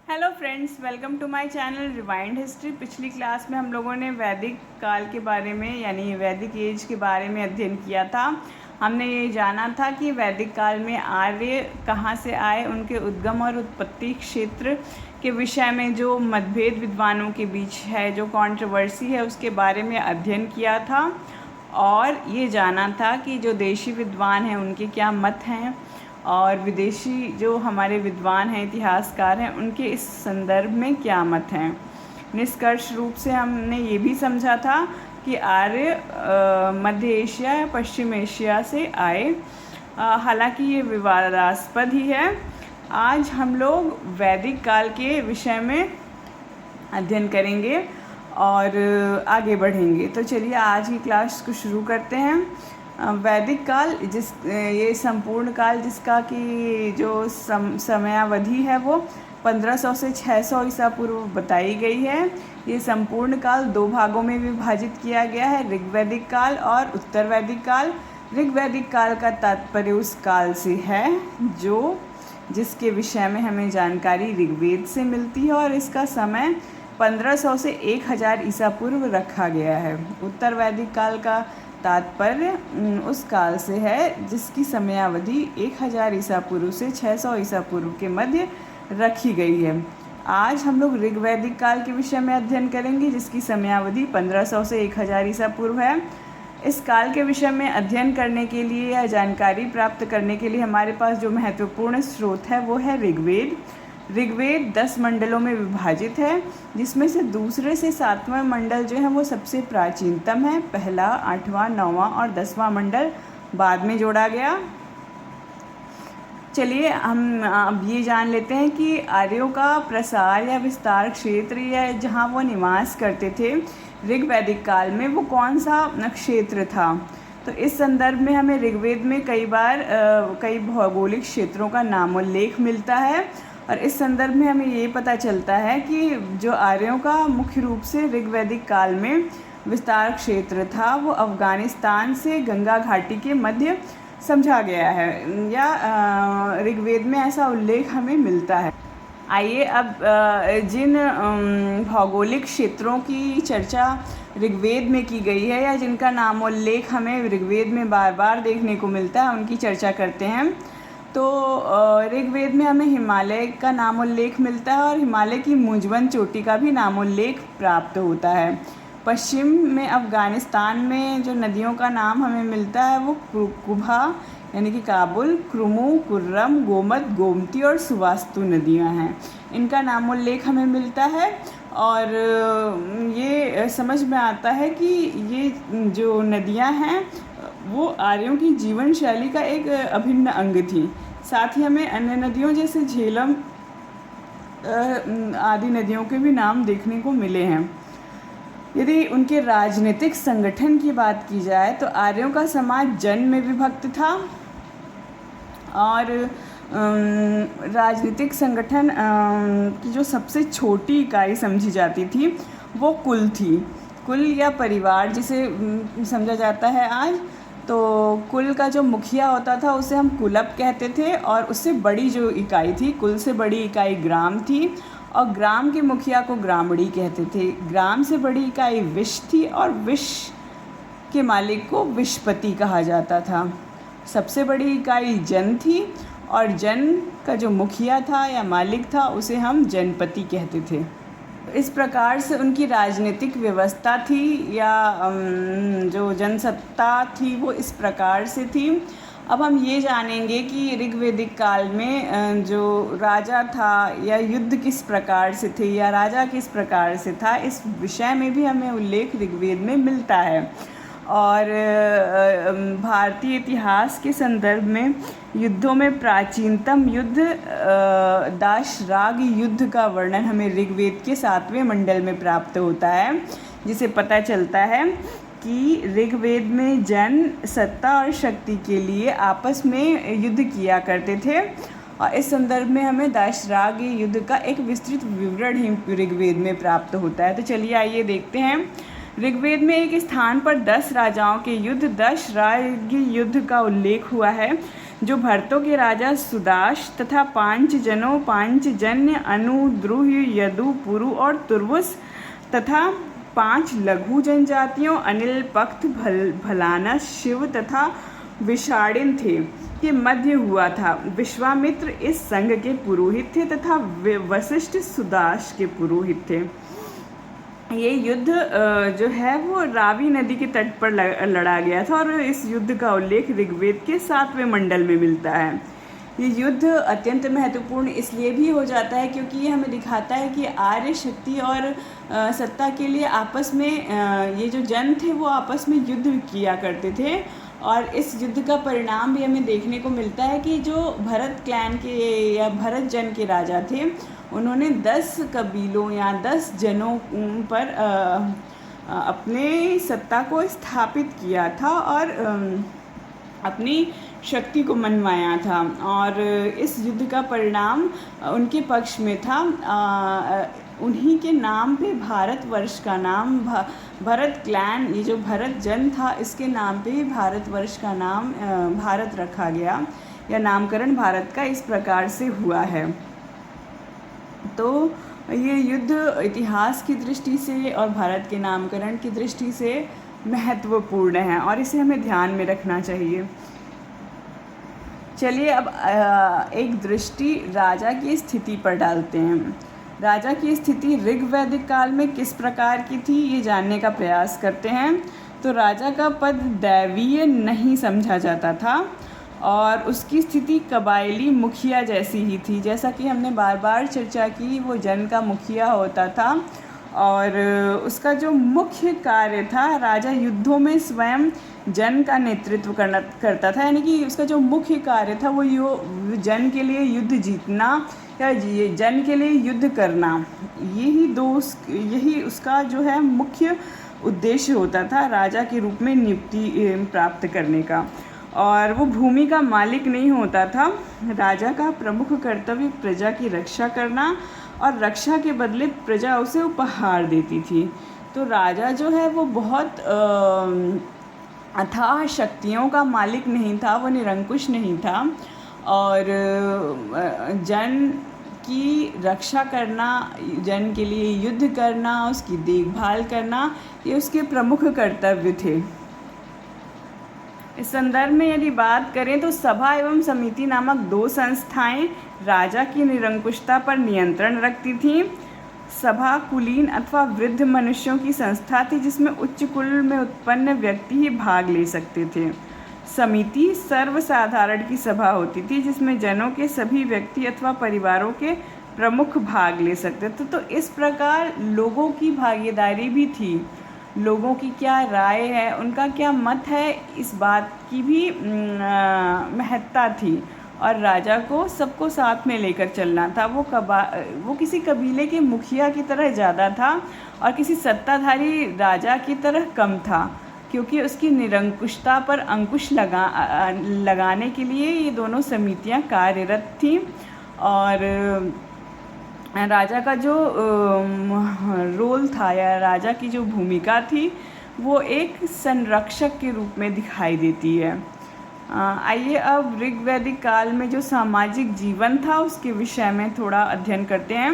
Hello friends, welcome to my channel rewind history. पिछली class में हम लोगों ने वैदिक काल के बारे में यानी वैदिक एज के बारे में अध्ययन किया था। हमने ये जाना था कि वैदिक काल में आर्य कहाँ से आए, उनके उद्गम और उत्पत्ति क्षेत्र के विषय में जो मतभेद विद्वानों के बीच है, जो कंट्रोवर्सी है, उसके बारे में अध्ययन किया था। और ये जाना था कि जो देशी विद्वान हैं उनके क्या मत हैं और विदेशी जो हमारे विद्वान हैं, इतिहासकार हैं, उनके इस संदर्भ में क्या मत हैं। निष्कर्ष रूप से हमने ये भी समझा था कि आर्य मध्य एशिया या पश्चिम एशिया से आए। हालांकि ये विवादास्पद ही है। आज हम लोग वैदिक काल के विषय में अध्ययन करेंगे और आगे बढ़ेंगे। तो चलिए आज की क्लास को शुरू करते हैं। वैदिक काल ये संपूर्ण काल जिसका कि जो समयावधि है वो 1500 से 600 ईसा पूर्व बताई गई है। ये संपूर्ण काल दो भागों में विभाजित किया गया है, ऋग्वैदिक काल और उत्तर वैदिक काल। ऋग्वैदिक काल का तात्पर्य उस काल से है जिसके विषय में हमें जानकारी ऋग्वेद से मिलती है और इसका समय 1500 से 1000 ईसा पूर्व रखा गया है। उत्तर वैदिक काल का तात्पर्य उस काल से है जिसकी समयावधि 1000 ईसा पूर्व से 600 ईसा पूर्व के मध्य रखी गई है। आज हम लोग ऋग्वैदिक काल के विषय में अध्ययन करेंगे जिसकी समयावधि 1500 से 1000 ईसा पूर्व है। इस काल के विषय में अध्ययन करने के लिए या जानकारी प्राप्त करने के लिए हमारे पास जो महत्वपूर्ण स्रोत है वो है ऋग्वेद। ऋग्वेद 10 मंडलों में विभाजित है, जिसमें से दूसरे से 7वां मंडल जो है वो सबसे प्राचीनतम है। पहला, 8वां, 9वां और 10वां मंडल बाद में जोड़ा गया। चलिए हम अब ये जान लेते हैं कि आर्यों का प्रसार या विस्तार क्षेत्र या जहाँ वो निवास करते थे ऋग्वैदिक काल में, वो कौन सा क्षेत्र था। तो इस संदर्भ में हमें ऋग्वेद में कई बार कई भौगोलिक क्षेत्रों का नामोल्लेख मिलता है और इस संदर्भ में हमें ये पता चलता है कि जो आर्यों का मुख्य रूप से ऋग्वैदिक काल में विस्तार क्षेत्र था वो अफ़गानिस्तान से गंगा घाटी के मध्य समझा गया है या ऋग्वेद में ऐसा उल्लेख हमें मिलता है। आइए अब जिन भौगोलिक क्षेत्रों की चर्चा ऋग्वेद में की गई है या जिनका नामोल्लेख हमें ऋग्वेद में बार बार देखने को मिलता है उनकी चर्चा करते हैं। तो ऋग्वेद में हमें हिमालय का नामोल्लेख मिलता है और हिमालय की मुंजवन चोटी का भी नामोल्लेख प्राप्त होता है। पश्चिम में अफ़गानिस्तान में जो नदियों का नाम हमें मिलता है वो कुभा यानी कि काबुल, क्रुमु, कुर्रम, गोमत, गोमती और सुवास्तु नदियां हैं। इनका नामोल्लेख हमें मिलता है और ये समझ में आता है कि ये जो नदियां हैं वो आर्यों की जीवन शैली का एक अभिन्न अंग थी। साथ ही हमें अन्य नदियों जैसे झेलम आदि नदियों के भी नाम देखने को मिले हैं। यदि उनके राजनीतिक संगठन की बात की जाए तो आर्यों का समाज जन में विभक्त था और राजनीतिक संगठन की जो सबसे छोटी इकाई समझी जाती थी वो कुल थी। कुल या परिवार जिसे समझा जाता है आज। तो कुल का जो मुखिया होता था उसे हम कुलप कहते थे और उससे बड़ी जो इकाई थी, कुल से बड़ी इकाई ग्राम थी और ग्राम के मुखिया को ग्रामणी कहते थे। ग्राम से बड़ी इकाई विश थी और विश के मालिक को विशपति कहा जाता था। सबसे बड़ी इकाई जन थी और जन का जो मुखिया था या मालिक था उसे हम जनपति कहते थे। इस प्रकार से उनकी राजनीतिक व्यवस्था थी या जो जनसत्ता थी वो इस प्रकार से थी। अब हम ये जानेंगे कि ऋग्वैदिक काल में जो राजा था या युद्ध किस प्रकार से थे या राजा किस प्रकार से था, इस विषय में भी हमें उल्लेख ऋग्वेद में मिलता है। और भारतीय इतिहास के संदर्भ में युद्धों में प्राचीनतम युद्ध दाशराग युद्ध का वर्णन हमें ऋग्वेद के 7वें मंडल में प्राप्त होता है, जिसे पता चलता है कि ऋग्वेद में जन सत्ता और शक्ति के लिए आपस में युद्ध किया करते थे और इस संदर्भ में हमें दाशराग युद्ध का एक विस्तृत विवरण ही ऋग्वेद में प्राप्त होता है। तो चलिए आइए देखते हैं। ऋग्वेद में एक स्थान पर 10 राजाओं के युद्ध दाशराग युद्ध का उल्लेख हुआ है, जो भरतों के राजा सुदाश तथा पांचजन्य अनु, द्रुह, यदु, पुरु और तुर्वस तथा 5 लघु जनजातियों अनिल, पक्त, भलाना, शिव तथा विषाणिन थे के मध्य हुआ था। विश्वामित्र इस संघ के पुरोहित थे तथा वशिष्ठ सुदाश के पुरोहित थे। ये युद्ध जो है वो रावी नदी के तट पर लड़ा गया था और इस युद्ध का उल्लेख ऋग्वेद के 7वें मंडल में मिलता है। ये युद्ध अत्यंत महत्वपूर्ण इसलिए भी हो जाता है क्योंकि ये हमें दिखाता है कि आर्य शक्ति और सत्ता के लिए आपस में ये जो जन थे वो आपस में युद्ध किया करते थे। और इस युद्ध का परिणाम भी हमें देखने को मिलता है कि जो भरत क्लैन के या भरत जन के राजा थे उन्होंने 10 कबीलों या 10 जनों पर अपने सत्ता को स्थापित किया था और अपनी शक्ति को मनवाया था और इस युद्ध का परिणाम उनके पक्ष में था। उन्हीं के नाम पे भारतवर्ष का नाम भरत क्लैन, ये जो भरत जन था इसके नाम पे ही भारतवर्ष का नाम भारत रखा गया या नामकरण भारत का इस प्रकार से हुआ है। तो ये युद्ध इतिहास की दृष्टि से और भारत के नामकरण की दृष्टि से महत्वपूर्ण है और इसे हमें ध्यान में रखना चाहिए। चलिए अब एक दृष्टि राजा की स्थिति पर डालते हैं। राजा की स्थिति ऋग्वैदिक काल में किस प्रकार की थी ये जानने का प्रयास करते हैं। तो राजा का पद दैवीय नहीं समझा जाता था और उसकी स्थिति कबायली मुखिया जैसी ही थी। जैसा कि हमने बार बार चर्चा की, वो जन का मुखिया होता था और उसका जो मुख्य कार्य था, राजा युद्धों में स्वयं जन का नेतृत्व करता था, यानी कि उसका जो मुख्य कार्य था वो जन के लिए युद्ध जीतना या जन के लिए युद्ध करना, यही उसका जो है मुख्य उद्देश्य होता था राजा के रूप में नियुक्ति प्राप्त करने का। और वो भूमि का मालिक नहीं होता था। राजा का प्रमुख कर्तव्य प्रजा की रक्षा करना और रक्षा के बदले प्रजा उसे उपहार देती थी। तो राजा जो है वो बहुत अथाह शक्तियों का मालिक नहीं था, वो निरंकुश नहीं था और जन की रक्षा करना, जन के लिए युद्ध करना, उसकी देखभाल करना, ये उसके प्रमुख कर्तव्य थे। इस संदर्भ में यदि बात करें तो सभा एवं समिति नामक 2 संस्थाएं राजा की निरंकुशता पर नियंत्रण रखती थीं। सभा कुलीन अथवा वृद्ध मनुष्यों की संस्था थी जिसमें उच्च कुल में उत्पन्न व्यक्ति ही भाग ले सकते थे। समिति सर्वसाधारण की सभा होती थी जिसमें जनों के सभी व्यक्ति अथवा परिवारों के प्रमुख भाग ले सकते थे। तो इस प्रकार लोगों की भागीदारी भी थी, लोगों की क्या राय है, उनका क्या मत है, इस बात की भी महत्ता थी और राजा को सबको साथ में लेकर चलना था। वो किसी कबीले के मुखिया की तरह ज़्यादा था और किसी सत्ताधारी राजा की तरह कम था, क्योंकि उसकी निरंकुशता पर अंकुश लगाने के लिए ये दोनों समितियां कार्यरत थीं। और राजा का जो रोल था या राजा की जो भूमिका थी वो एक संरक्षक के रूप में दिखाई देती है। आइए अब ऋग्वैदिक काल में जो सामाजिक जीवन था उसके विषय में थोड़ा अध्ययन करते हैं।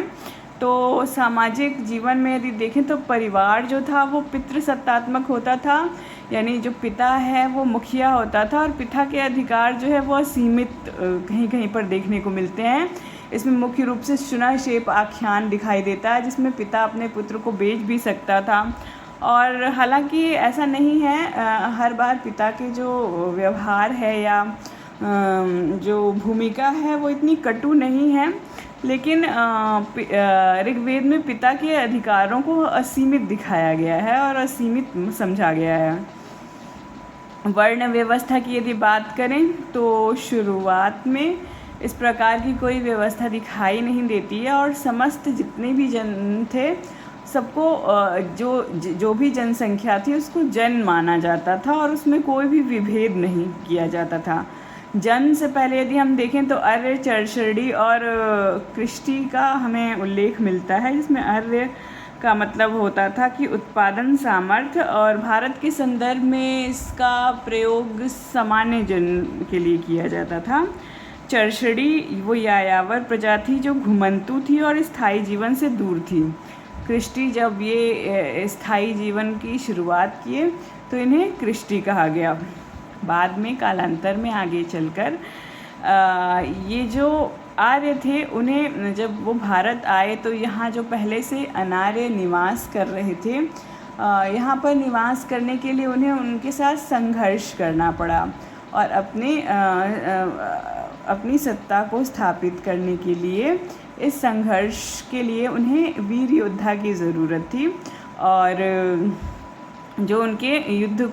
तो सामाजिक जीवन में यदि देखें तो परिवार जो था वो पितृसत्तात्मक होता था, यानी जो पिता है वो मुखिया होता था और पिता के अधिकार जो है वो असीमित कहीं कहीं पर देखने को मिलते हैं। इसमें मुख्य रूप से शुनशेप आख्यान दिखाई देता है जिसमें पिता अपने पुत्र को बेच भी सकता था। और हालांकि ऐसा नहीं है, हर बार पिता के जो व्यवहार है या जो भूमिका है वो इतनी कटु नहीं है, लेकिन ऋग्वेद में पिता के अधिकारों को असीमित दिखाया गया है और असीमित समझा गया है। वर्ण व्यवस्था की यदि बात करें तो शुरुआत में इस प्रकार की कोई व्यवस्था दिखाई नहीं देती है और समस्त जितने भी जन थे सबको जो भी जनसंख्या थी उसको जन माना जाता था और उसमें कोई भी विभेद नहीं किया जाता था। जन से पहले यदि हम देखें तो आर्य, चरशरडी और कृष्टि का हमें उल्लेख मिलता है, जिसमें आर्य का मतलब होता था कि उत्पादन सामर्थ्य, और भारत के संदर्भ में इसका प्रयोग सामान्य जन के लिए किया जाता था। चरछड़ी वो यायावर प्रजाति जो घुमंतु थी और स्थायी जीवन से दूर थी। क्रिस्टी जब ये स्थायी जीवन की शुरुआत किए तो इन्हें क्रिस्टी कहा गया। बाद में कालांतर में आगे चलकर ये जो आर्य थे, उन्हें जब वो भारत आए तो यहाँ जो पहले से अनार्य निवास कर रहे थे, यहाँ पर निवास करने के लिए उन्हें उनके साथ संघर्ष करना पड़ा, और अपनी सत्ता को स्थापित करने के लिए इस संघर्ष के लिए उन्हें वीर योद्धा की ज़रूरत थी, और जो उनके युद्ध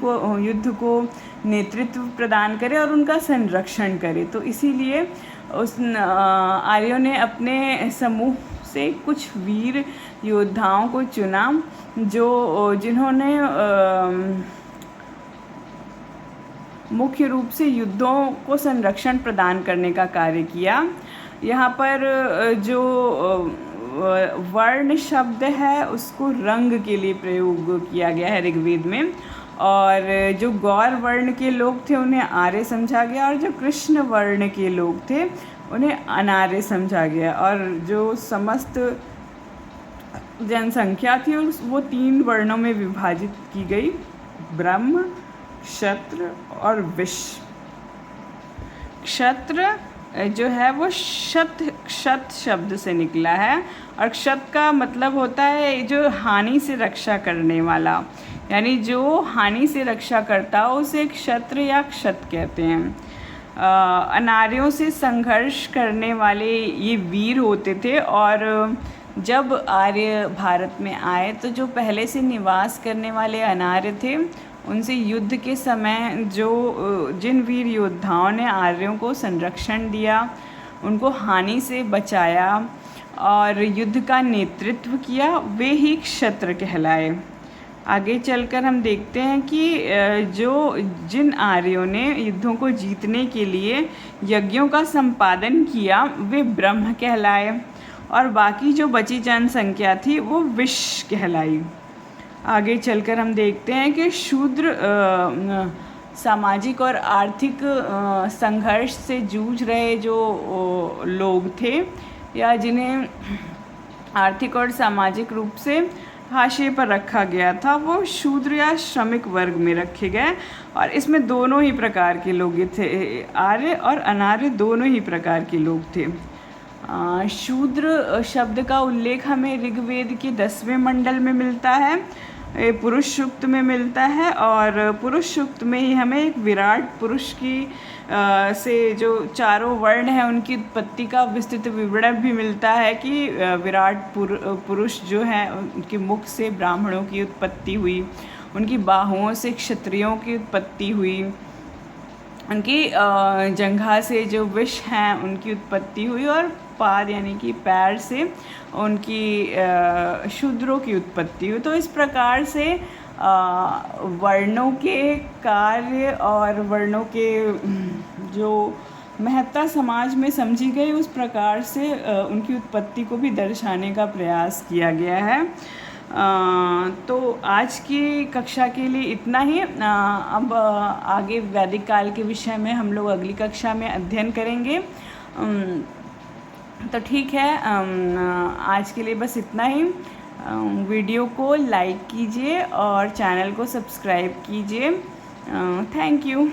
को नेतृत्व प्रदान करे और उनका संरक्षण करे। तो इसीलिए उस आर्यों ने अपने समूह से कुछ वीर योद्धाओं को चुना, जिन्होंने मुख्य रूप से युद्धों को संरक्षण प्रदान करने का कार्य किया। यहाँ पर जो वर्ण शब्द है उसको रंग के लिए प्रयोग किया गया है ऋग्वेद में, और जो गौर वर्ण के लोग थे उन्हें आर्य समझा गया, और जो कृष्ण वर्ण के लोग थे उन्हें अनार्य समझा गया, और जो समस्त जनसंख्या थी वो 3 वर्णों में विभाजित की गई, ब्रह्म, क्षत्र और वैश्य। क्षत्र जो है वो क्षत शब्द से निकला है, और क्षत का मतलब होता है जो हानि से रक्षा करने वाला, यानी जो हानि से रक्षा करता हो उसे क्षत्र या क्षत कहते हैं। अनार्यों से संघर्ष करने वाले ये वीर होते थे, और जब आर्य भारत में आए तो जो पहले से निवास करने वाले अनार्य थे उनसे युद्ध के समय जिन वीर योद्धाओं ने आर्यों को संरक्षण दिया, उनको हानि से बचाया और युद्ध का नेतृत्व किया, वे ही क्षत्र कहलाए। आगे चलकर हम देखते हैं कि जिन आर्यों ने युद्धों को जीतने के लिए यज्ञों का संपादन किया वे ब्रह्म कहलाए, और बाकी जो बची जनसंख्या थी वो वैश्य कहलाई। आगे चलकर हम देखते हैं कि शूद्र सामाजिक और आर्थिक संघर्ष से जूझ रहे जो लोग थे, या जिन्हें आर्थिक और सामाजिक रूप से हाशिए पर रखा गया था, वो शूद्र या श्रमिक वर्ग में रखे गए, और इसमें दोनों ही प्रकार के लोग थे, आर्य और अनार्य दोनों ही प्रकार के लोग थे। शूद्र शब्द का उल्लेख हमें ऋग्वेद के 10वें मंडल में मिलता है, पुरुष सूक्त में मिलता है, और पुरुष सूक्त में ही हमें एक विराट पुरुष की से जो चारों वर्ण हैं उनकी उत्पत्ति का विस्तृत विवरण भी मिलता है कि विराट पुरुष जो हैं उनके मुख से ब्राह्मणों की उत्पत्ति हुई, उनकी बाहुओं से क्षत्रियों की उत्पत्ति हुई, उनकी जंघा से जो विष हैं उनकी उत्पत्ति हुई, और पाद यानी कि पैर से उनकी शूद्रों की उत्पत्ति हुई। तो इस प्रकार से वर्णों के कार्य और वर्णों के जो महत्ता समाज में समझी गई उस प्रकार से उनकी उत्पत्ति को भी दर्शाने का प्रयास किया गया है। तो आज की कक्षा के लिए इतना ही। अब आगे वैदिक काल के विषय में हम लोग अगली कक्षा में अध्ययन करेंगे। तो ठीक है, आज के लिए बस इतना ही। वीडियो को लाइक कीजिए और चैनल को सब्सक्राइब कीजिए। Thank you.